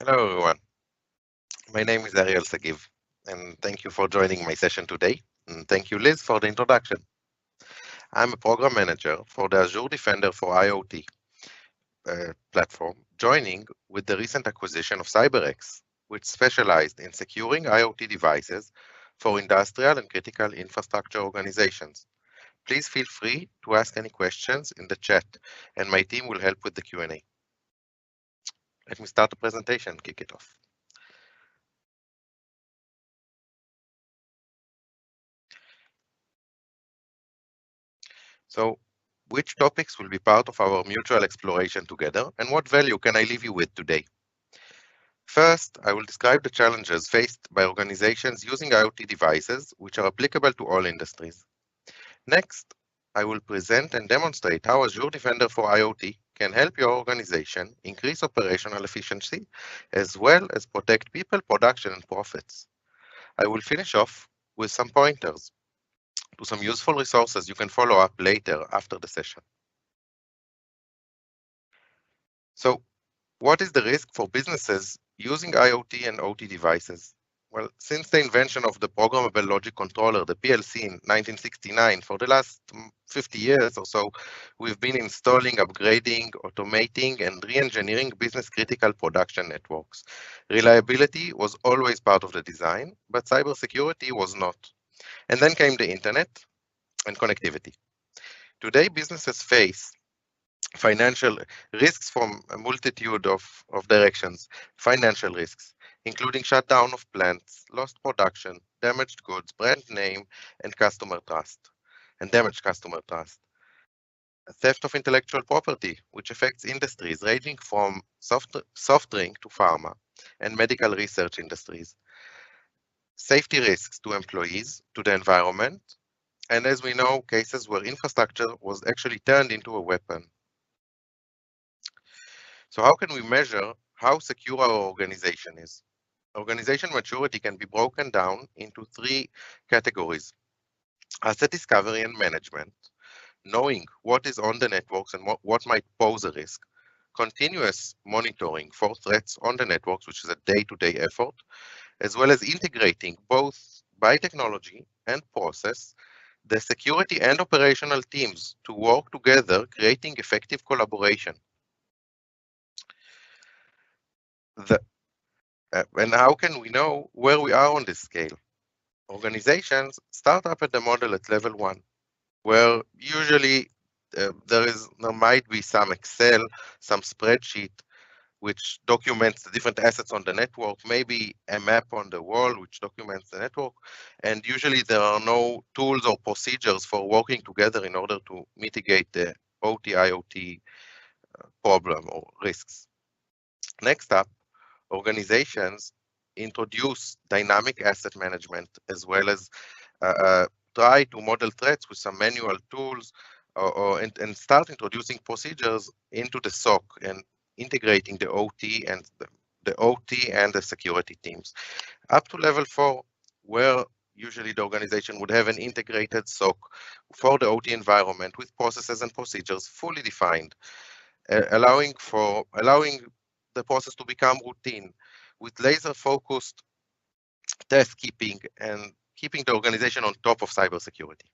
Hello, everyone. My name is Ariel Sagiv, and thank you for joining my session today. And thank you, Liz, for the introduction. I'm a program manager for the Azure Defender for IoT platform, joining with the recent acquisition of CyberX, which specialized in securing IoT devices for industrial and critical infrastructure organizations. Please feel free to ask any questions in the chat, and my team will help with the Q&A. Let me start the presentation and kick it off. So, which topics will be part of our mutual exploration together, and what value can I leave you with today? First, I will describe the challenges faced by organizations using IoT devices, which are applicable to all industries. Next, I will present and demonstrate how Azure Defender for IoT can help your organization increase operational efficiency, as well as protect people, production, and profits. I will finish off with some pointers to some useful resources you can follow up later after the session. So, what is the risk for businesses using IoT and OT devices? Well, since the invention of the programmable logic controller, the PLC, in 1969, for the last 50 years or so, we've been installing, upgrading, automating, and re-engineering business-critical production networks. Reliability was always part of the design, but cybersecurity was not. And then came the internet and connectivity. Today, businesses face financial risks from a multitude of directions, financial risks, including shutdown of plants, lost production, damaged goods, brand name, and customer trust, and damaged customer trust. Theft of intellectual property, which affects industries ranging from soft drink to pharma and medical research industries. Safety risks to employees, to the environment, and as we know, cases where infrastructure was actually turned into a weapon. So how can we measure how secure our organization is? Organization maturity can be broken down into three categories: asset discovery and management, knowing what is on the networks and what might pose a risk, continuous monitoring for threats on the networks, which is a day-to-day effort, as well as integrating both by technology and process the security and operational teams to work together, creating effective collaboration. And how can we know where we are on this scale? Organizations start up at the model at level 1, where usually there might be some Excel, some spreadsheet, which documents the different assets on the network, maybe a map on the wall, which documents the network, and usually there are no tools or procedures for working together in order to mitigate the OT-IoT problem or risks. Next up, organizations introduce dynamic asset management as well as try to model threats with some manual tools and start introducing procedures into the SOC and integrating the OT and the security teams. Up to level 4, where usually the organization would have an integrated SOC for the OT environment with processes and procedures fully defined, allowing the process to become routine with laser-focused task keeping and keeping the organization on top of cybersecurity.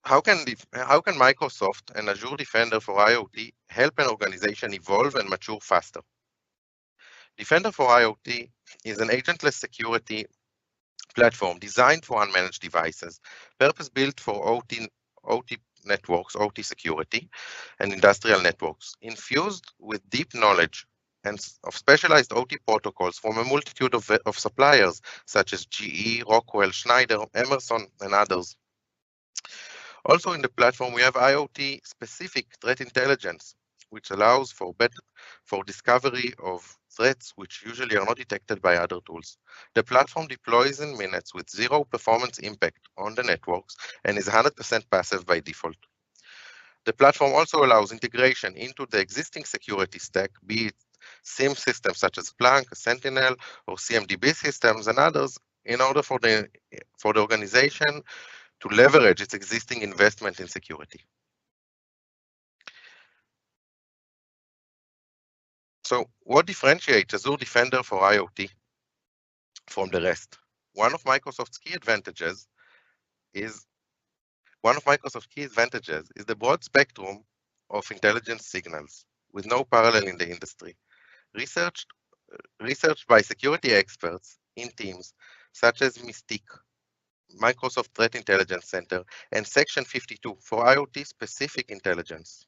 How can Microsoft and Azure Defender for IoT help an organization evolve and mature faster? Defender for IoT is an agentless security platform designed for unmanaged devices, purpose-built for OT networks, OT security, and industrial networks, infused with deep knowledge and of specialized OT protocols from a multitude of suppliers such as GE, Rockwell, Schneider, Emerson, and others. Also in the platform, we have IoT-specific threat intelligence, which allows for discovery of threats which usually are not detected by other tools. The platform deploys in minutes with zero performance impact on the networks and is 100% passive by default. The platform also allows integration into the existing security stack, be it SIEM systems such as Splunk, Sentinel, or CMDB systems and others, in order for the organization to leverage its existing investment in security. So what differentiates Azure Defender for IoT from the rest? One of Microsoft's key advantages is the broad spectrum of intelligence signals with no parallel in the industry. Research by security experts in teams such as Mystique, Microsoft Threat Intelligence Center, and Section 52 for IoT-specific intelligence.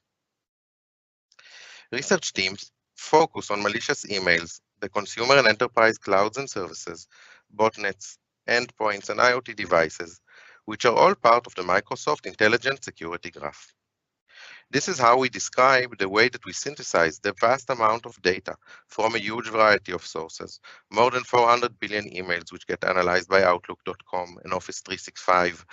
Research teams focus on malicious emails, the consumer and enterprise clouds and services, botnets, endpoints, and IoT devices, which are all part of the Microsoft Intelligent Security Graph. This is how we describe the way that we synthesize the vast amount of data from a huge variety of sources, more than 400 billion emails which get analyzed by Outlook.com and Office 365,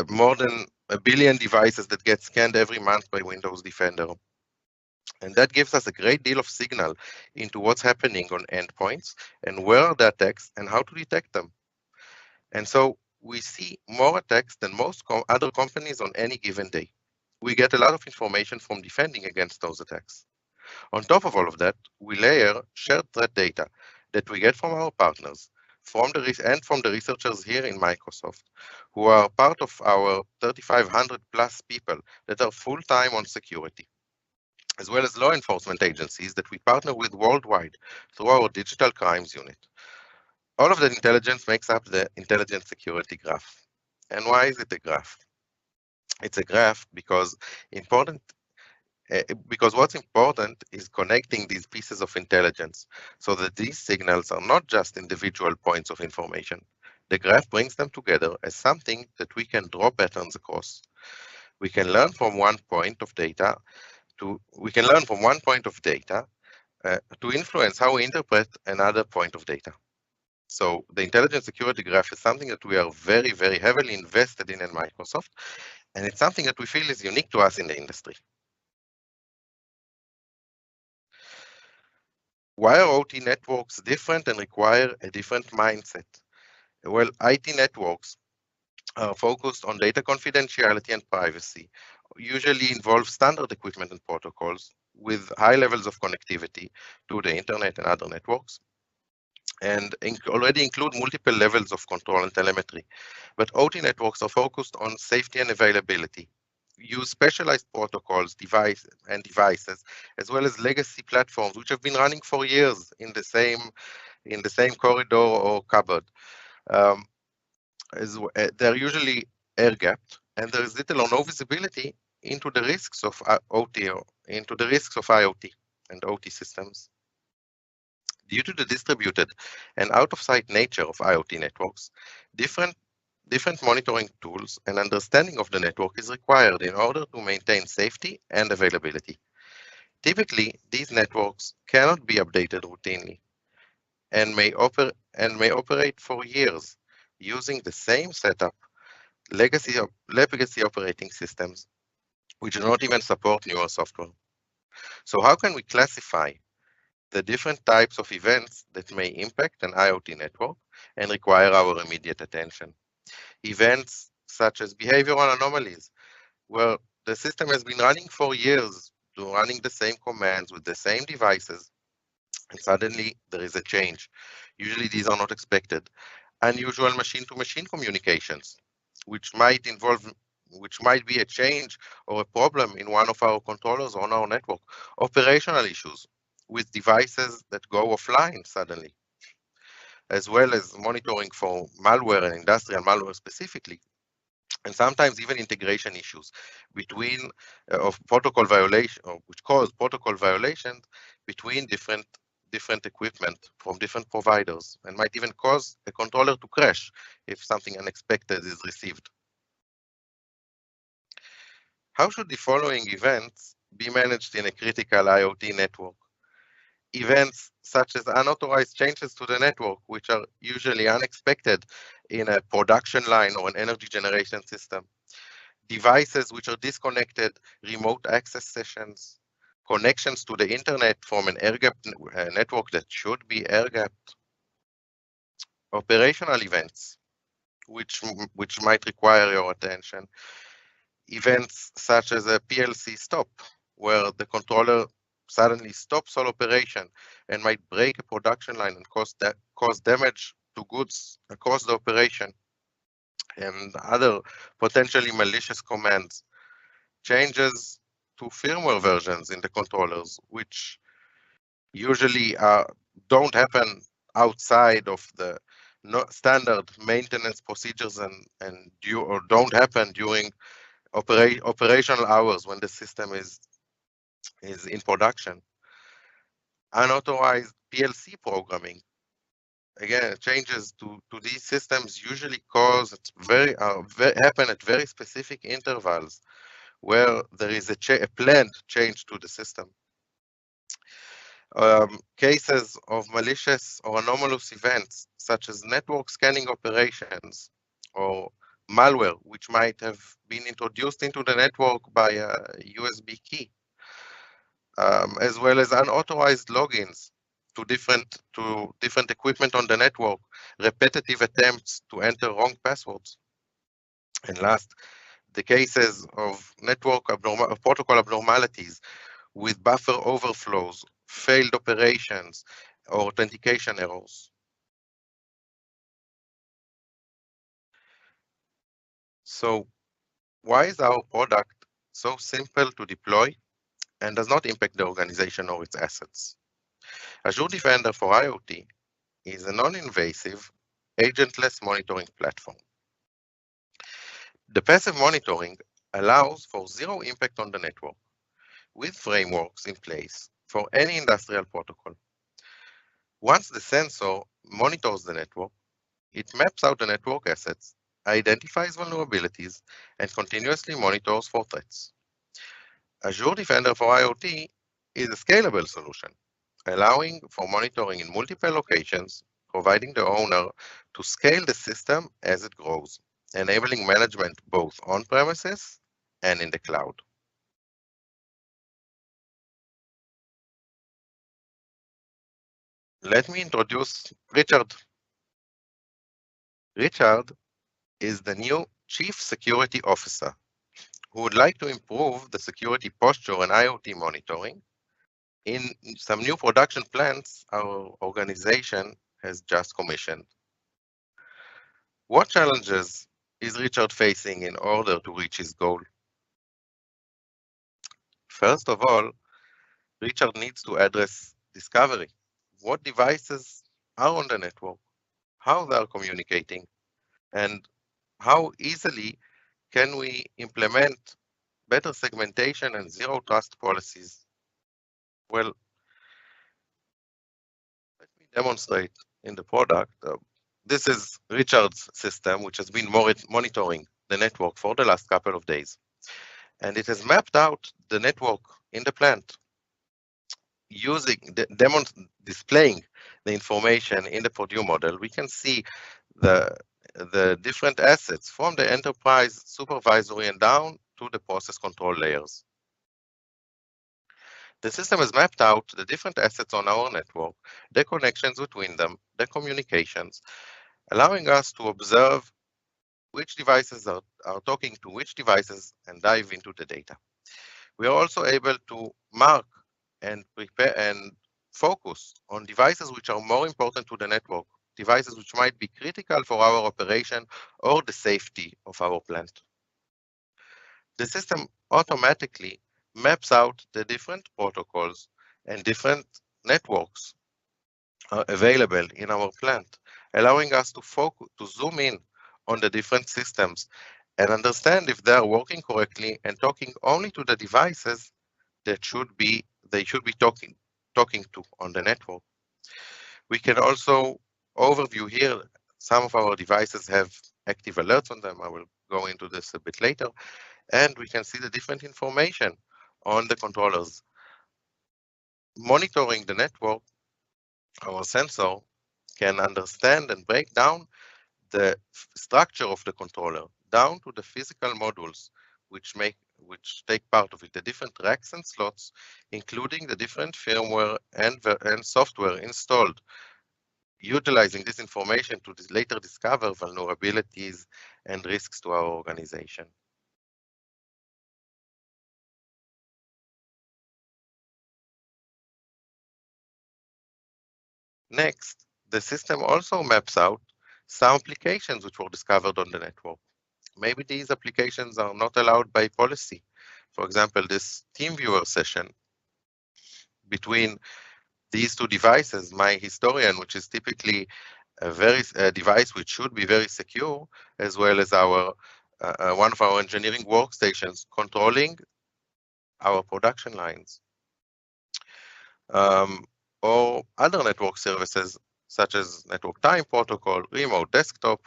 more than a billion devices that get scanned every month by Windows Defender. And that gives us a great deal of signal into what's happening on endpoints and where are the attacks and how to detect them. And so we see more attacks than most other companies on any given day. We get a lot of information from defending against those attacks. On top of all of that, we layer shared threat data that we get from our partners, from the researchers here in Microsoft, who are part of our 3,500 plus people that are full-time on security, as well as law enforcement agencies that we partner with worldwide through our digital crimes unit. All of that intelligence makes up the intelligent security graph. And why is it a graph? It's a graph because what's important is connecting these pieces of intelligence so that these signals are not just individual points of information. The graph brings them together as something that we can draw patterns across. We can learn from one point of data to influence how we interpret another point of data. So the intelligent security graph is something that we are very, very heavily invested in Microsoft, and it's something that we feel is unique to us in the industry. Why are OT networks different and require a different mindset? Well, IT networks are focused on data confidentiality and privacy, usually involve standard equipment and protocols with high levels of connectivity to the internet and other networks, and already include multiple levels of control and telemetry. But OT networks are focused on safety and availability, use specialized protocols, devices, as well as legacy platforms which have been running for years in the same corridor or cupboard. They're usually air-gapped, and there is little or no visibility into the risks of OT or into the risks of IoT and OT systems. Due to the distributed and out-of-sight nature of IoT networks, different monitoring tools and understanding of the network is required in order to maintain safety and availability. Typically, these networks cannot be updated routinely and may operate for years using the same setup, legacy operating systems, which do not even support newer software. So how can we classify the different types of events that may impact an IoT network and require our immediate attention? Events such as behavioral anomalies, where the system has been running for years, running the same commands with the same devices, and suddenly there is a change. Usually these are not expected. Unusual machine-to-machine communications, which might be a change or a problem in one of our controllers on our network. Operational issues with devices that go offline suddenly, as well as monitoring for malware and industrial malware specifically, and sometimes even integration issues between of protocol violation, which cause protocol violations between different equipment from different providers, and might even cause a controller to crash if something unexpected is received. How should the following events be managed in a critical IoT network? Events such as unauthorized changes to the network, which are usually unexpected in a production line or an energy generation system. Devices which are disconnected, remote access sessions, connections to the internet from an air-gapped network that should be air-gapped. Operational events, which might require your attention. Events such as a PLC stop, where the controller suddenly stops all operation and might break a production line and cause damage to goods across the operation, and other potentially malicious commands, changes to firmware versions in the controllers, which usually don't happen outside of the standard maintenance procedures or don't happen during operational hours when the system is in production. Unauthorized PLC programming. Again, changes to these systems usually happen at very specific intervals where there is a planned change to the system. Cases of malicious or anomalous events, such as network scanning operations or malware, which might have been introduced into the network by a USB key, as well as unauthorized logins to different equipment on the network, repetitive attempts to enter wrong passwords. And last, the cases of protocol abnormalities with buffer overflows, failed operations, or authentication errors. So why is our product so simple to deploy and does not impact the organization or its assets? Azure Defender for IoT is a non-invasive, agentless monitoring platform. The passive monitoring allows for zero impact on the network, with frameworks in place for any industrial protocol. Once the sensor monitors the network, it maps out the network assets, identifies vulnerabilities, and continuously monitors for threats. Azure Defender for IoT is a scalable solution, allowing for monitoring in multiple locations, providing the owner to scale the system as it grows, enabling management both on-premises and in the cloud. Let me introduce Richard. Richard is the new Chief Security Officer who would like to improve the security posture and IoT monitoring in some new production plants our organization has just commissioned. What challenges is Richard facing in order to reach his goal? First of all, Richard needs to address discovery. What devices are on the network, how they are communicating, and how easily can we implement better segmentation and zero trust policies? Well, let me demonstrate in the product. This is Richard's system, which has been monitoring the network for the last couple of days. And it has mapped out the network in the plant using displaying the information in the Purdue model. We can see the different assets from the enterprise supervisory and down to the process control layers. The system has mapped out the different assets on our network, the connections between them, the communications, allowing us to observe which devices are talking to which devices and dive into the data. We are also able to mark and prepare and focus on devices which are more important to the network, devices which might be critical for our operation or the safety of our plant. The system automatically maps out the different protocols and different networks available in our plant, allowing us to focus, to zoom in on the different systems and understand if they are working correctly and talking only to the devices that they should be talking to on the network. We can also overview here. Some of our devices have active alerts on them. I will go into this a bit later. And we can see the different information on the controllers. Monitoring the network, our sensor can understand and break down the structure of the controller down to the physical modules which take part of it, the different racks and slots, including the different firmware and software installed, utilizing this information to later discover vulnerabilities and risks to our organization. Next, the system also maps out some applications which were discovered on the network. Maybe these applications are not allowed by policy. For example, this TeamViewer session between these two devices, my historian, which is typically a device which should be very secure, as well as our one of our engineering workstations controlling our production lines, um, or other network services such as network time protocol, remote desktop,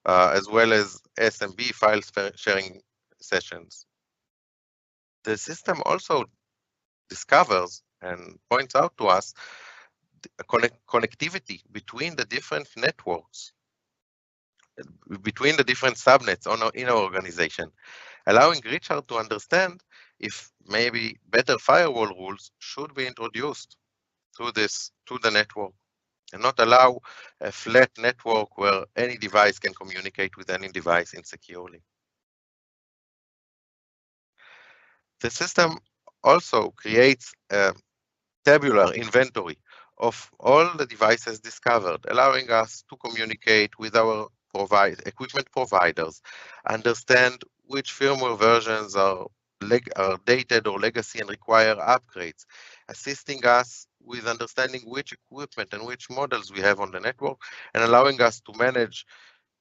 as well as SMB file sharing sessions. The system also discovers and points out to us a connectivity between the different networks, between the different subnets in our organization, allowing Richard to understand if maybe better firewall rules should be introduced to the network and not allow a flat network where any device can communicate with any device insecurely. The system also creates a tabular inventory of all the devices discovered, allowing us to communicate with our equipment providers, understand which firmware versions are dated or legacy and require upgrades, assisting us with understanding which equipment and which models we have on the network, and allowing us to manage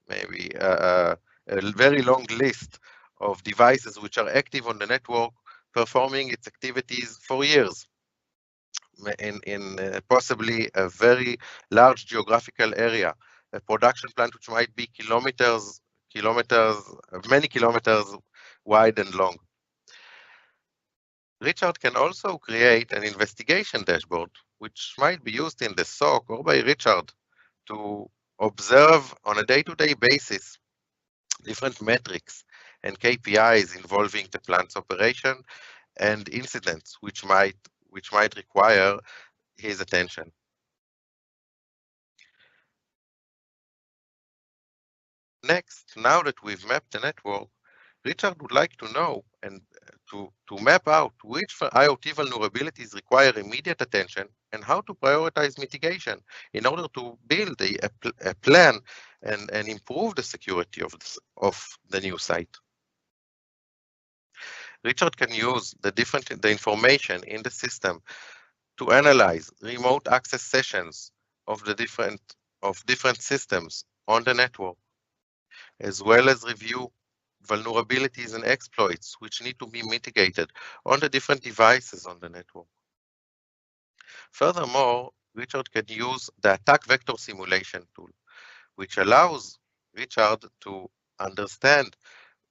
maybe a very long list of devices which are active on the network, performing its activities for years in possibly a very large geographical area, a production plant which might be many kilometers wide and long. Richard can also create an investigation dashboard, which might be used in the SOC or by Richard to observe on a day-to-day basis different metrics and KPIs involving the plant's operation and incidents which might require his attention. Next, now that we've mapped the network, Richard would like to know and to map out which IoT vulnerabilities require immediate attention and how to prioritize mitigation in order to build a plan and improve the security of the new site. Richard can use the information in the system to analyze remote access sessions of different systems on the network, as well as review vulnerabilities and exploits which need to be mitigated on the different devices on the network. Furthermore, Richard can use the attack vector simulation tool, which allows Richard to understand,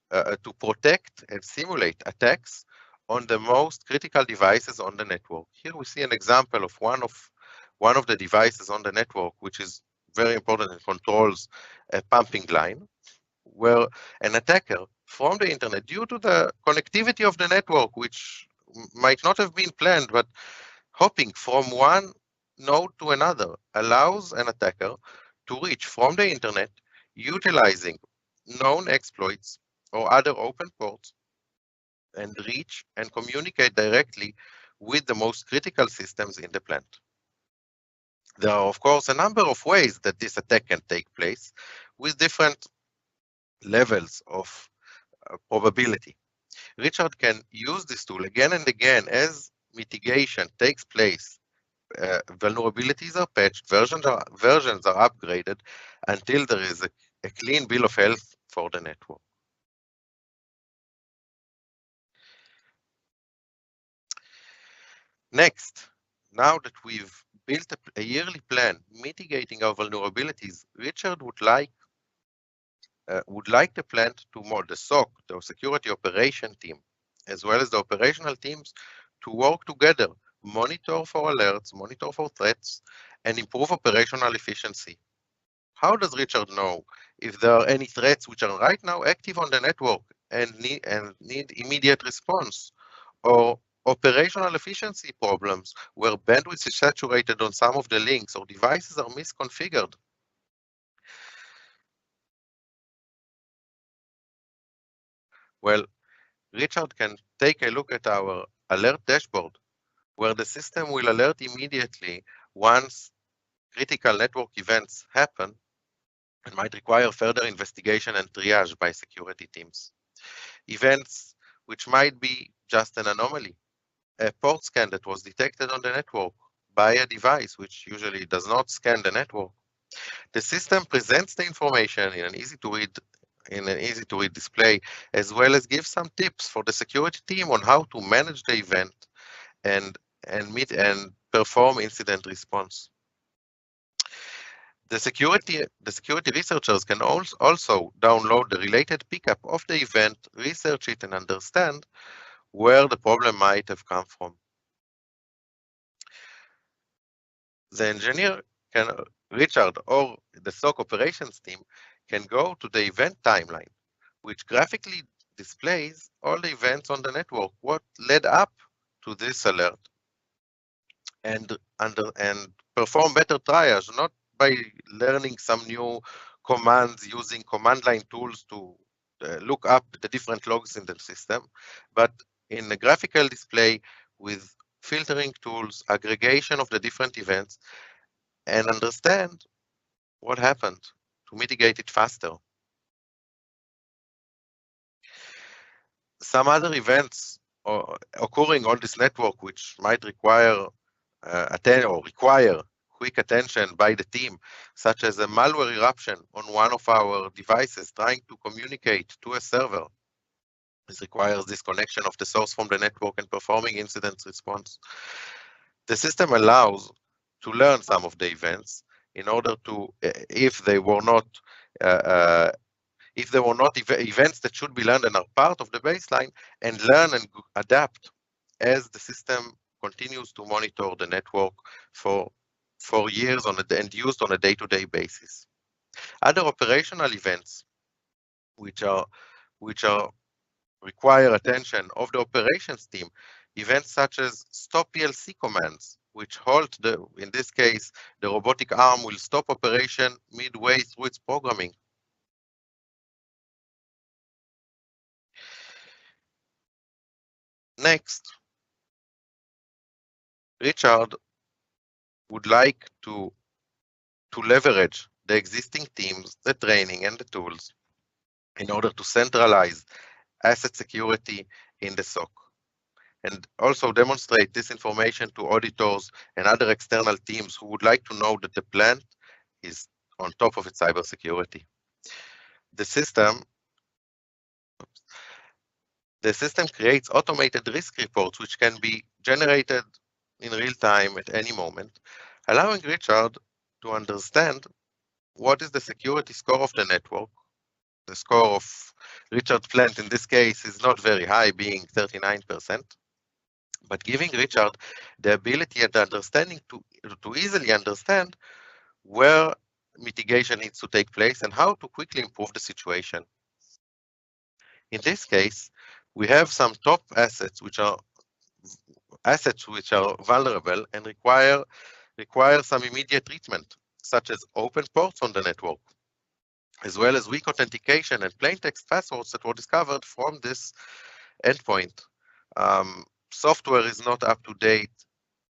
to protect and simulate attacks on the most critical devices on the network. Here we see an example of one of the devices on the network, which is very important and controls a pumping line, where an attacker from the internet, due to the connectivity of the network, which might not have been planned, but hopping from one node to another allows an attacker to reach from the internet utilizing known exploits or other open ports and reach and communicate directly with the most critical systems in the plant. There are, of course, a number of ways that this attack can take place with different levels of probability. Richard can use this tool again and again as mitigation takes place. Vulnerabilities are patched, versions are upgraded until there is a clean bill of health for the network. Next, now that we've built a yearly plan mitigating our vulnerabilities, Richard would like the plant to the SOC, the security operation team, as well as the operational teams to work together, monitor for alerts, monitor for threats, and improve operational efficiency. How does Richard know if there are any threats which are right now active on the network and need immediate response, or operational efficiency problems where bandwidth is saturated on some of the links or devices are misconfigured? Well, Richard can take a look at our alert dashboard, where the system will alert immediately once critical network events happen and might require further investigation and triage by security teams. Events which might be just an anomaly, a port scan that was detected on the network by a device which usually does not scan the network. The system presents the information in an easy to read display, as well as gives some tips for the security team on how to manage the event and meet and perform incident response. The security researchers can also download the related pickup of the event, research it, and understand where the problem might have come from. The engineer can, Richard, or the SOC operations team can go to the event timeline, which graphically displays all the events on the network, what led up to this alert, and perform better triage, not by learning some new commands using command line tools to look up the different logs in the system, but in a graphical display with filtering tools, aggregation of the different events, and understand what happened to mitigate it faster. Some other events occurring on this network which might require quick attention by the team, such as a malware eruption on one of our devices trying to communicate to a server. This requires disconnection of the source from the network and performing incident response. The system allows to learn some of the events in order to, if they were not events that should be learned and are part of the baseline, and learn and adapt as the system continues to monitor the network for years and used on a day-to-day basis. Other operational events which require attention of the operations team, events such as stop PLC commands, which halt in this case, the robotic arm will stop operation midway through its programming. Next, Richard would like to leverage the existing teams, the training and the tools in order to centralize asset security in the SOC, and also demonstrate this information to auditors and other external teams who would like to know that the plant is on top of its cybersecurity. The system creates automated risk reports which can be generated in real time at any moment, allowing Richard to understand what is the security score of the network. The score of Richard's plant in this case is not very high, being 39%, but giving Richard the ability and understanding to easily understand where mitigation needs to take place and how to quickly improve the situation. In this case, we have some top assets which are vulnerable and require some immediate treatment, such as open ports on the network, as well as weak authentication and plain text passwords that were discovered from this endpoint. Software is not up to date.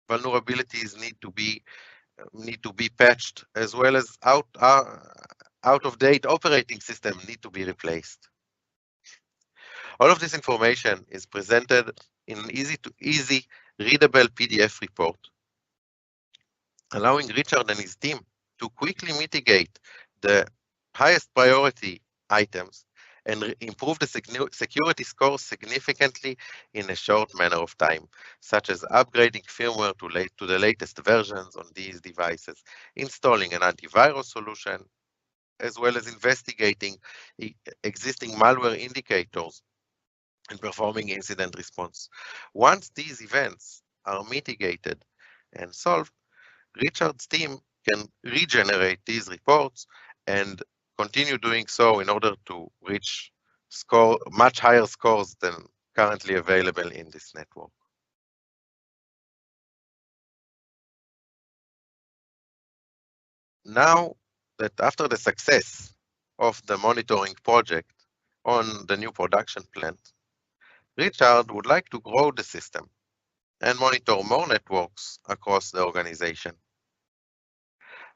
Vulnerabilities need to be patched, as well as out of date operating system need to be replaced. All of this information is presented in an easy readable PDF report, allowing Richard and his team to quickly mitigate the highest priority items and improve the security score significantly in a short manner of time, such as upgrading firmware to the latest versions on these devices, installing an antivirus solution, as well as investigating existing malware indicators and performing incident response. Once these events are mitigated and solved, Richard's team can regenerate these reports and continue doing so in order to reach much higher scores than currently available in this network. Now that after the success of the monitoring project on the new production plant, Richard would like to grow the system and monitor more networks across the organization.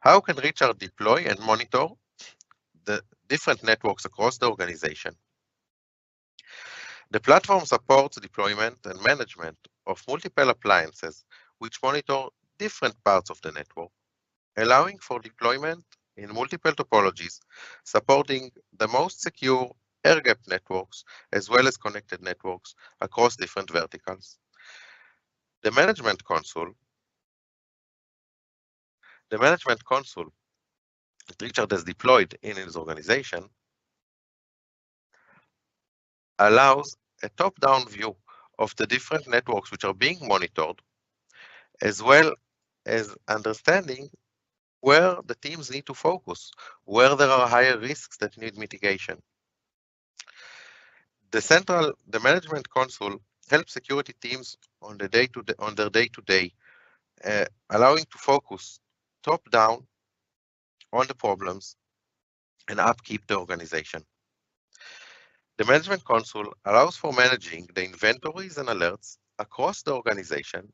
How can Richard deploy and monitor the different networks across the organization? The platform supports deployment and management of multiple appliances which monitor different parts of the network, allowing for deployment in multiple topologies, supporting the most secure air-gapped networks as well as connected networks across different verticals. The management console that Richard has deployed in his organization allows a top-down view of the different networks which are being monitored, as well as understanding where the teams need to focus, where there are higher risks that need mitigation. The management console helps security teams on their day-to-day, allowing to focus top-down on the problems and upkeep the organization. The management console allows for managing the inventories and alerts across the organization.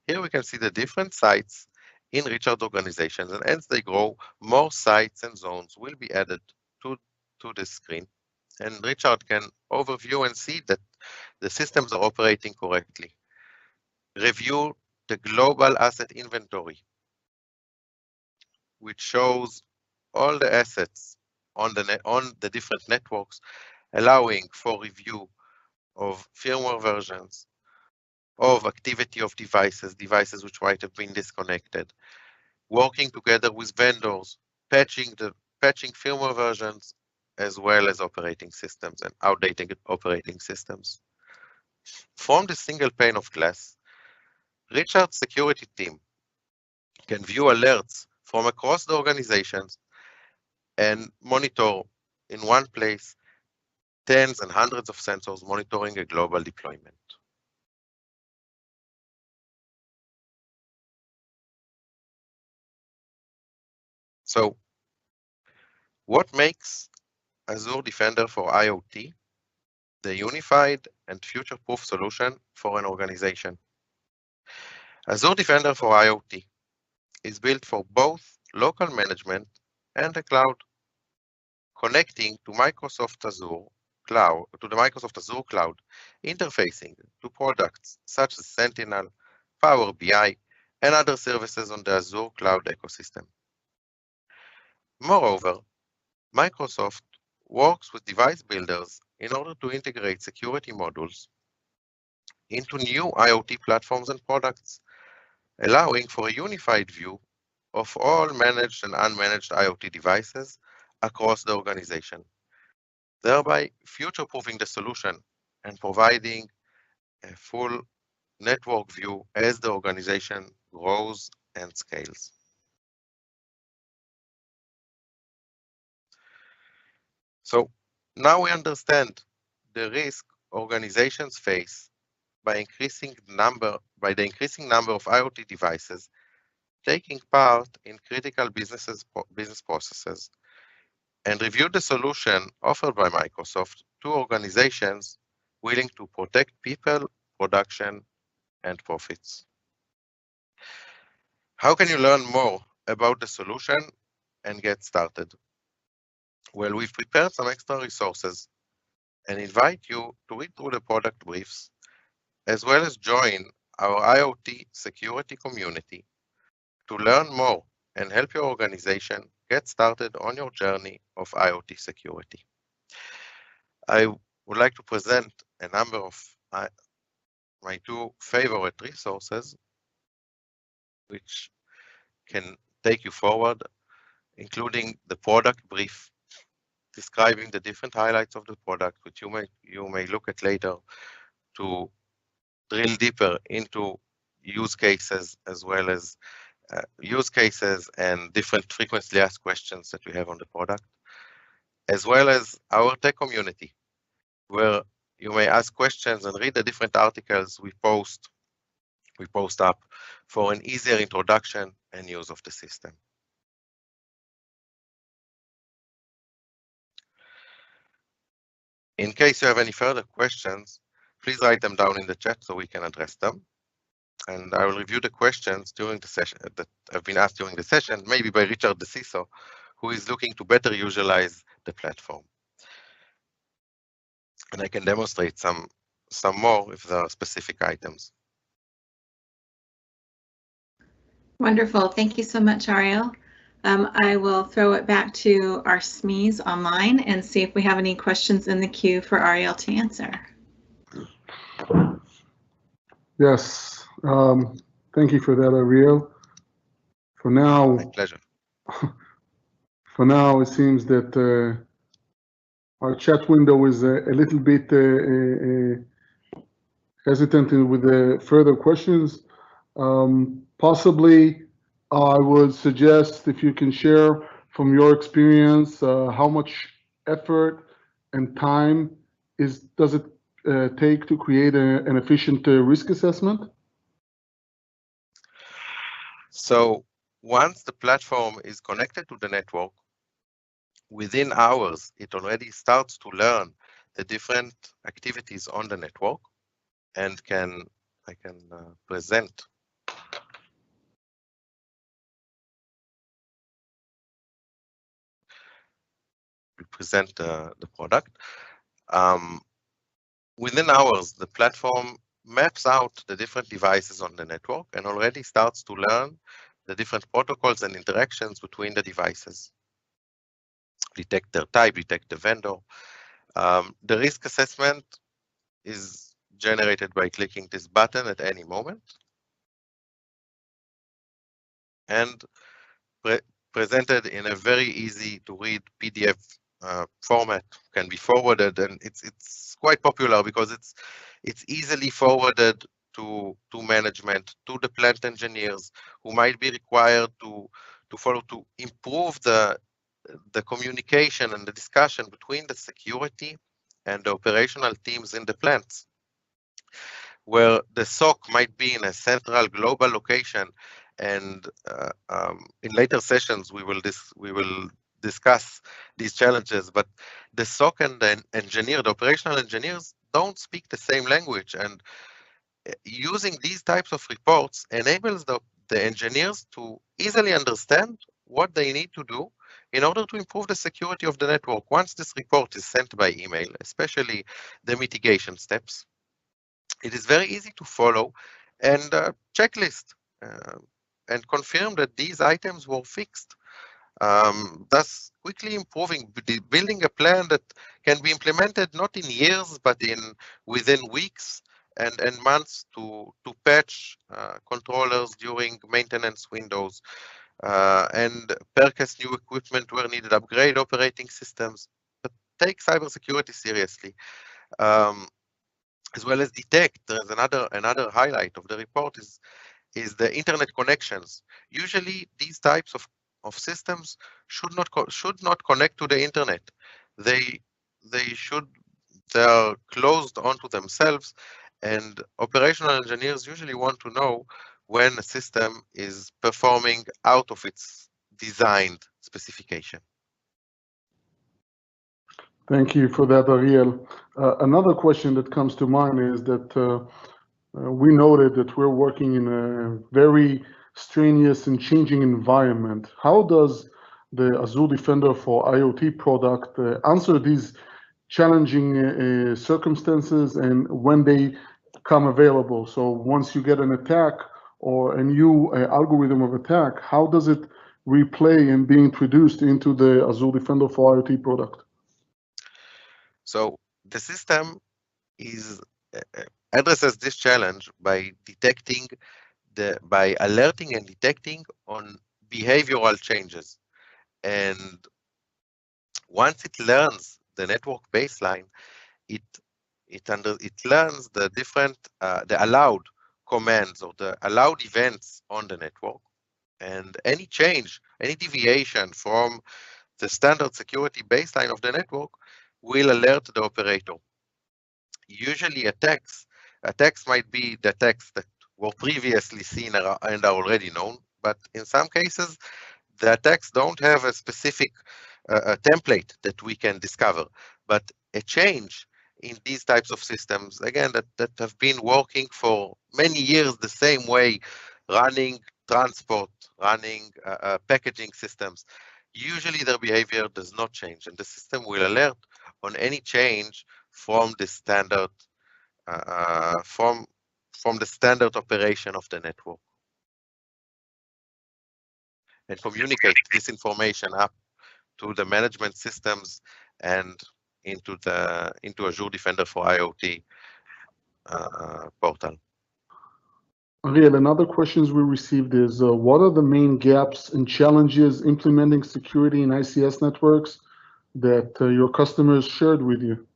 Here we can see the different sites in Richard organizations, and as they grow, more sites and zones will be added to the screen. And Richard can overview and see that the systems are operating correctly. Review the global asset inventory, which shows all the assets on the different networks, allowing for review of firmware versions, of activity of devices which might have been disconnected, working together with vendors, patching firmware versions, as well as operating systems and outdated operating systems. From the single pane of glass, Richard's security team can view alerts from across the organizations and monitor in one place tens and hundreds of sensors monitoring a global deployment. So, what makes Azure Defender for IoT the unified and future-proof solution for an organization? Azure Defender for IoT is built for both local management and the cloud, connecting to Microsoft Azure Cloud, to the Microsoft Azure Cloud, interfacing to products such as Sentinel, Power BI, and other services on the Azure Cloud ecosystem. Moreover, Microsoft works with device builders in order to integrate security modules into new IoT platforms and products, allowing for a unified view of all managed and unmanaged IoT devices across the organization, thereby future-proofing the solution and providing a full network view as the organization grows and scales. So now we understand the risk organizations face by the increasing number of IoT devices taking part in critical business processes, and review the solution offered by Microsoft to organizations willing to protect people, production, and profits. How can you learn more about the solution and get started? Well, we've prepared some extra resources and invite you to read through the product briefs, as well as join our IoT security community to learn more and help your organization get started on your journey of IoT security. I would like to present a number of my two favorite resources, which can take you forward, including the product brief describing the different highlights of the product, which you may look at later to drill deeper into use cases, as well as use cases and different frequently asked questions that we have on the product, as well as our tech community, where you may ask questions and read the different articles we post up for an easier introduction and use of the system. In case you have any further questions, please write them down in the chat so we can address them. And I will review the questions during the session that have been asked during the session, maybe by Richard the CISO, who is looking to better utilize the platform. And I can demonstrate some more if there are specific items. Wonderful. Thank you so much, Ariel. I will throw it back to our SMEs online and see if we have any questions in the queue for Ariel to answer. Yes. Thank you for that, Ariel. For now, my pleasure. For now, it seems that our chat window is a little bit hesitant with further questions. Possibly, I would suggest if you can share from your experience how much effort and time does it take to create an efficient risk assessment? So once the platform is connected to the network, within hours, it already starts to learn the different activities on the network, and I can present. Present the product. Within hours, the platform maps out the different devices on the network and already starts to learn the different protocols and interactions between the devices. Detect their type, detect the vendor. The risk assessment is generated by clicking this button at any moment and presented in a very easy to read PDF format, can be forwarded, and it's quite popular because it's easily forwarded to management, to the plant engineers who might be required to follow to improve the communication and the discussion between the security and the operational teams in the plants, where the SOC might be in a central global location. And in later sessions, we will discuss these challenges, but the SOC and the engineer, the operational engineers, don't speak the same language, and using these types of reports enables the engineers to easily understand what they need to do in order to improve the security of the network. Once this report is sent by email, especially the mitigation steps, it is very easy to follow and checklist and confirm that these items were fixed. Thus quickly improving, building a plan that can be implemented not in years, but within weeks and months to patch controllers during maintenance windows and purchase new equipment where needed, upgrade operating systems, but take cybersecurity seriously. As well as detect. There's another highlight of the report is the internet connections. Usually these types of systems should not connect to the internet. They are closed onto themselves, and operational engineers usually want to know when a system is performing out of its designed specification. Thank you for that, Ariel. Another question that comes to mind is that we noted that we're working in a very strenuous and changing environment. How does the Azure Defender for IoT product answer these challenging circumstances and when they come available? So once you get an attack or a new algorithm of attack, how does it replay and be introduced into the Azure Defender for IoT product? So the system addresses this challenge by by alerting and detecting on behavioral changes. And once it learns the network baseline, it learns the different the allowed commands or the allowed events on the network, and any change, any deviation from the standard security baseline of the network will alert the operator. Usually attacks might be the attacks that were previously seen and are already known, but in some cases, the attacks don't have a specific template that we can discover, but a change in these types of systems, again, that have been working for many years the same way, running transport, running packaging systems, usually their behavior does not change, and the system will alert on any change from the standard from the standard operation of the network, and communicate this information up to the management systems and into Azure Defender for IoT portal. Ariel, another questions we received is, what are the main gaps and challenges implementing security in ICS networks that your customers shared with you?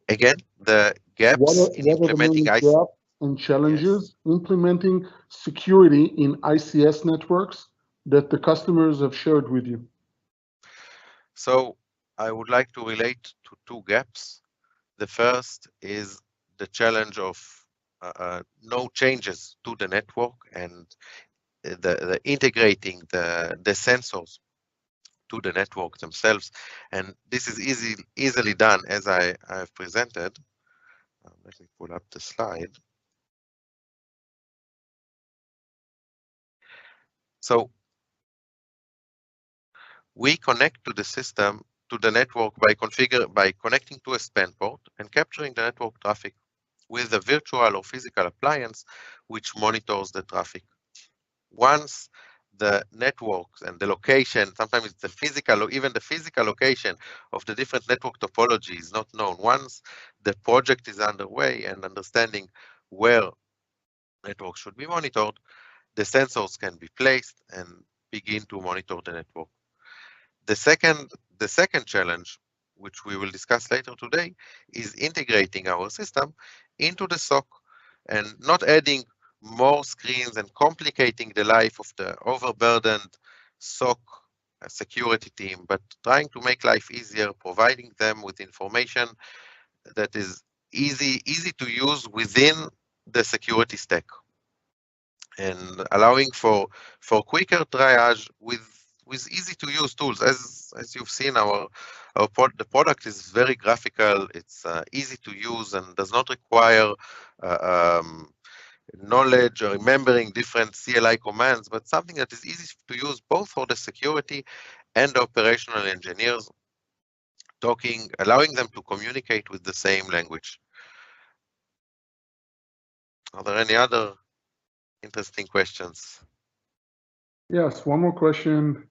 Again, the gaps in implementing gaps and challenges implementing security in ICS networks that the customers have shared with you? So I would like to relate to two gaps. The first is the challenge of no changes to the network and the integrating the sensors to the network themselves, and this is easily done as I have presented. Let me pull up the slide. So we connect to the system, to the network by connecting to a span port and capturing the network traffic with a virtual or physical appliance which monitors the traffic. Once the networks and the location, sometimes it's the physical or even the physical location of the different network topology is not known. Once the project is underway and understanding where networks should be monitored, the sensors can be placed and begin to monitor the network. The second challenge, which we will discuss later today, is integrating our system into the SOC and not adding more screens and complicating the life of the overburdened SOC security team, but trying to make life easier, providing them with information that is easy to use within the security stack, and allowing for quicker triage with easy to use tools. As you've seen, the product is very graphical. It's easy to use and does not require knowledge or remembering different CLI commands, but something that is easy to use both for the security and the operational engineers, allowing them to communicate with the same language. Are there any other interesting questions? Yes, one more question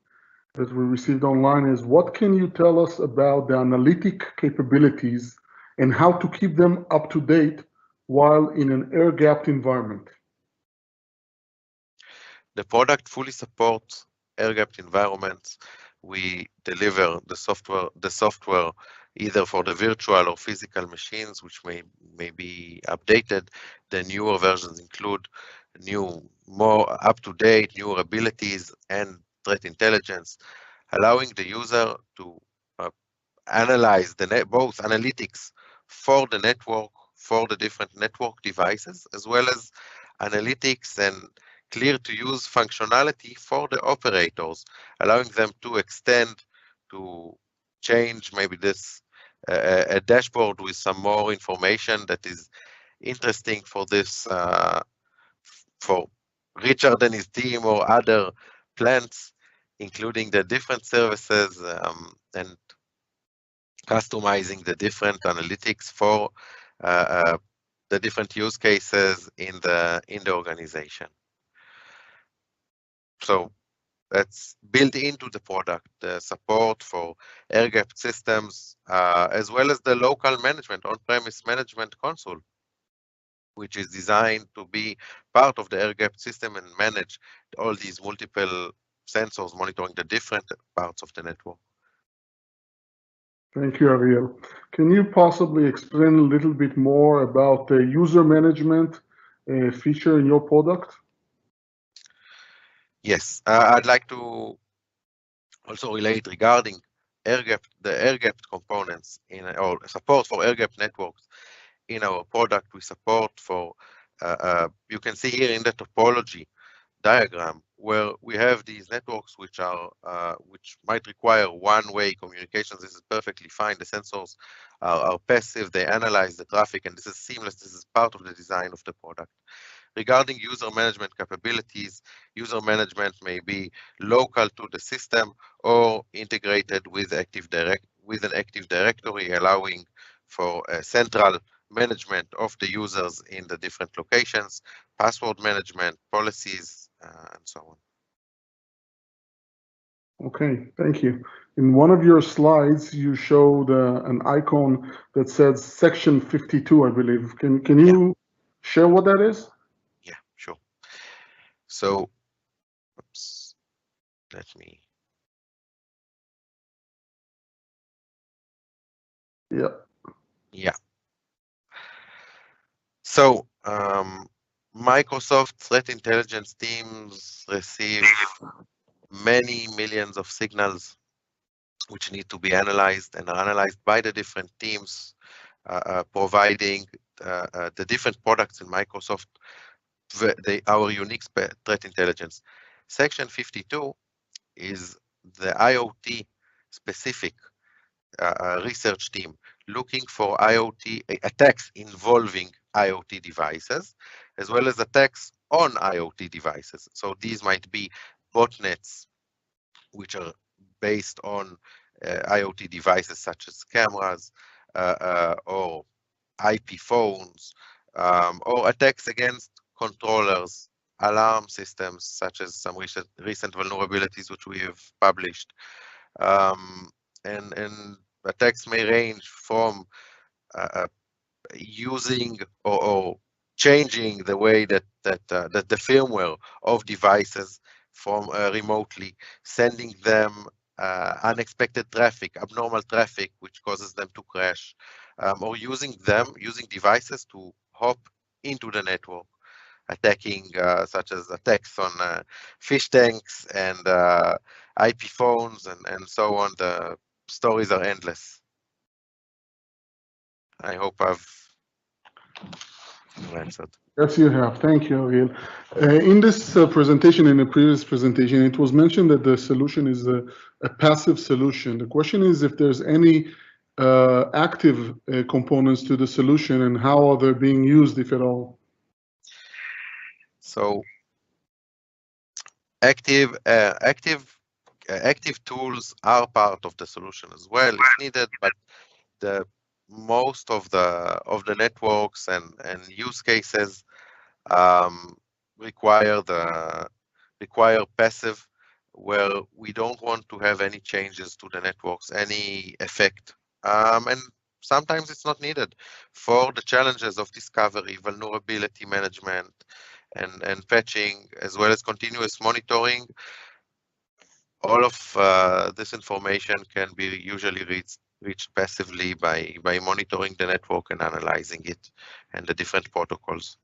that we received online is, what can you tell us about the analytic capabilities and how to keep them up to date while in an air-gapped environment? The product fully supports air-gapped environments. We deliver the software either for the virtual or physical machines, which may be updated. The newer versions include more up-to-date, newer abilities and threat intelligence, allowing the user to analyze both analytics for the network, for the different network devices, as well as analytics and clear to use functionality for the operators, allowing them to extend, to change maybe a dashboard with some more information that is interesting for for Richard and his team or other plants, including the different services and customizing the different analytics for the different use cases in the organization. So that's built into the product, the support for air-gapped systems, as well as the local management, on-premise management console, which is designed to be part of the air-gapped system and manage all these multiple sensors monitoring the different parts of the network. Thank you, Ariel. Can you possibly explain a little bit more about the user management feature in your product? Yes, I'd like to also relate regarding the air-gapped components or support for air-gapped networks in our product. We support for, you can see here in the topology diagram, where we have these networks which might require one-way communications. This is perfectly fine. The sensors are passive, they analyze the traffic, and this is seamless. This is part of the design of the product. Regarding user management capabilities, user management may be local to the system or integrated with an Active Directory, allowing for central management of the users in the different locations, password management, policies, and so on. Okay, thank you. In one of your slides, you showed an icon that says section 52, I believe. Can you share what that is? Yeah, sure. So, oops, let me. Yeah. Yeah. So, Microsoft threat intelligence teams receive many millions of signals which need to be analyzed and are analyzed by the different teams providing the different products in Microsoft, our unique threat intelligence. Section 52 is the IoT specific research team looking for IoT attacks involving IoT devices, as well as attacks on IoT devices. So these might be botnets, which are based on IoT devices such as cameras or IP phones, or attacks against controllers, alarm systems, such as some recent vulnerabilities which we have published. And attacks may range from using or changing the way that the firmware of devices from remotely, sending them unexpected traffic, abnormal traffic, which causes them to crash, or using devices to hop into the network, attacking such as attacks on fish tanks and IP phones and so on. The stories are endless. I hope I've answered. Yes, you have. Thank you, Ariel. In this presentation, in the previous presentation, it was mentioned that the solution is a passive solution. The question is if there's any active components to the solution and how are they being used, if at all? So active tools are part of the solution as well if needed, but the most of the networks and use cases require passive, where we don't want to have any changes to the networks, any effect, and sometimes it's not needed for the challenges of discovery, vulnerability management, and patching, as well as continuous monitoring. All of this information can be usually reached passively by monitoring the network and analyzing it and the different protocols.